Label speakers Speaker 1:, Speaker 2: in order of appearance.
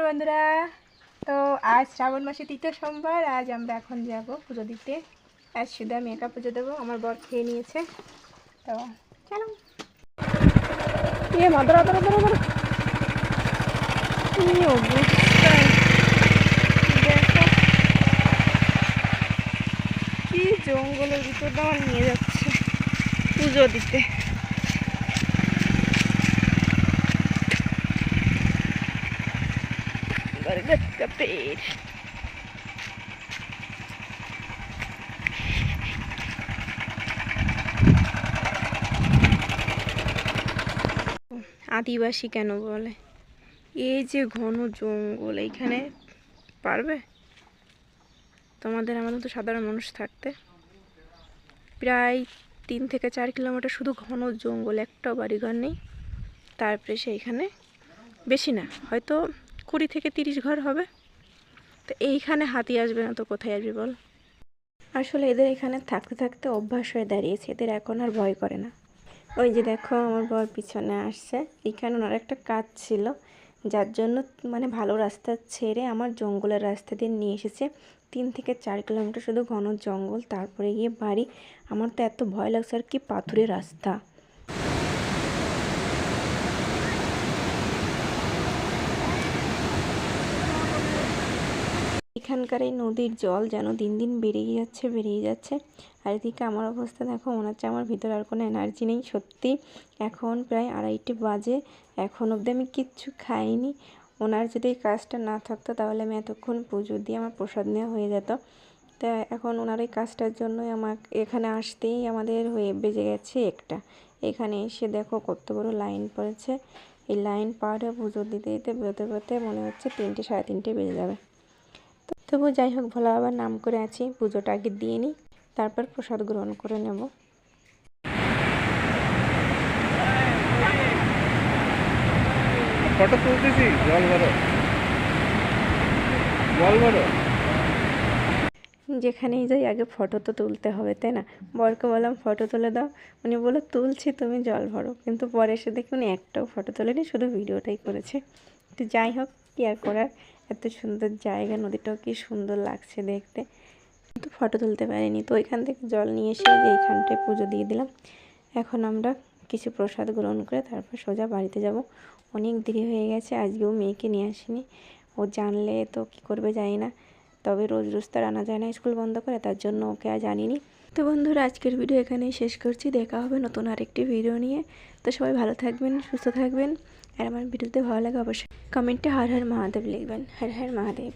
Speaker 1: বন্ধুরা, তো আজ শ্রাবণ মাসে তৃতীয় সোমবার। আজ আমরা এখন যাব পুজো দিতে। আজ শুধু আমি একা পুজো দেবো, আমার বর খেয়ে নিয়েছে। তো চলো। কি জঙ্গলের ভিতর দিয়ে আমার নিয়ে যাচ্ছে পুজো দিতে। बरगद का पेड़। আদিবাসী কেন বলে? এই যে ঘন জঙ্গল, এইখানে পারবে তোমাদের আমাদের তো সাধারণ মানুষ থাকতে? প্রায় 3 থেকে 4 কিলোমিটার শুধু ঘন জঙ্গল, একটাও বাড়িঘর নেই। তারপরে সেইখানে বেশি না, হয়তো 20 থেকে 30 ঘর হবে। তো এইখানে হাতি আসবে না তো কোথায় আসবে বল? আসলে এদের এখানে থাকতে থাকতে অভ্যাস হয়ে দাঁড়িয়েছে, এদের এখন আর ভয় করে না। ওই যে দেখো আমার বর পিছনে আসছে। এখানে ওনার একটা কাজ ছিল, যার জন্য মানে ভালো রাস্তা ছেড়ে আমার জঙ্গলের রাস্তা দিয়ে নিয়ে এসেছে। 3 থেকে 4 কিলোমিটার শুধু ঘন জঙ্গল, তারপরে গিয়ে বাড়ি। আমার তো এত ভয় লাগছে, আর কি পাথুরে রাস্তা। এখানকার এই নদীর জল যেন দিন দিন বেড়েই যাচ্ছে। আর এদিকে আমার অবস্থা দেখো, মনে হচ্ছে আমার ভিতরে আর কোনো এনার্জি নেই। সত্যি এখন প্রায় 2:30 বাজে, এখন অবধি আমি কিচ্ছু খাইনি। ওনার যদি এই কাজটা না থাকতো তাহলে আমি এতক্ষণ পুজো দিয়ে আমার প্রসাদ নেওয়া হয়ে যেত। তা এখন ওনার এই কাজটার জন্যই আমার এখানে আসতেই আমাদের বেজে গেছে 1টা। এখানে এসে দেখো কত বড় লাইন পড়েছে। এই লাইন পার হয়ে পুজো দিতে দিতে বেরোতে মনে হচ্ছে 3টে সাড়ে 3টে বেজে যাবে। তবু যাই হোক, ভোলা বাবার নাম করে আছি, পুজোটা আগে দিয়ে নিই, তারপর প্রসাদ গ্রহণ করে নেব।
Speaker 2: ফটো তুলতেছি, জল ভরো।
Speaker 1: যেখানেই যাই আগে ফটো তো তুলতে হবে, তাই না? বরকে বললাম ফটো তুলে দাও, উনি বললো তুলছি, তুমি জল ভরো। কিন্তু পরে এসে দেখি উনি একটাও ফটো তোলেনি, শুধু ভিডিওটাই করেছে। তো যাই হোক, কি আর করার, এত সুন্দর জায়গা, নদীটাও কি সুন্দর লাগছে দেখতে, কিন্তু ফটো তুলতে পারিনি। তো ওইখান থেকে জল নিয়ে এসে যে এইখানটায় পুজো দিয়ে দিলাম। এখন আমরা কিছু প্রসাদ গ্রহণ করে তারপর সোজা বাড়িতে যাব। অনেক দেরি হয়ে গেছে, আজকেও মেয়েকে নিয়ে আসিনি। ও জানলে তো কী করবে জানি না, তবে রোজ রোজ তো আনা যায় না, স্কুল বন্ধ করে, তার জন্য ওকে আর জানিনি। তো বন্ধুরা, আজকের ভিডিও এখানেই শেষ করছি। দেখা হবে নতুন আরেকটি ভিডিও নিয়ে। তো সবাই ভালো থাকবেন, সুস্থ থাকবেন। আর আমার ভিডিওতে ভালো লাগে অবশ্যই কমেন্টে হর হর মহাদেব লিখবেন। হর হর মহাদেব।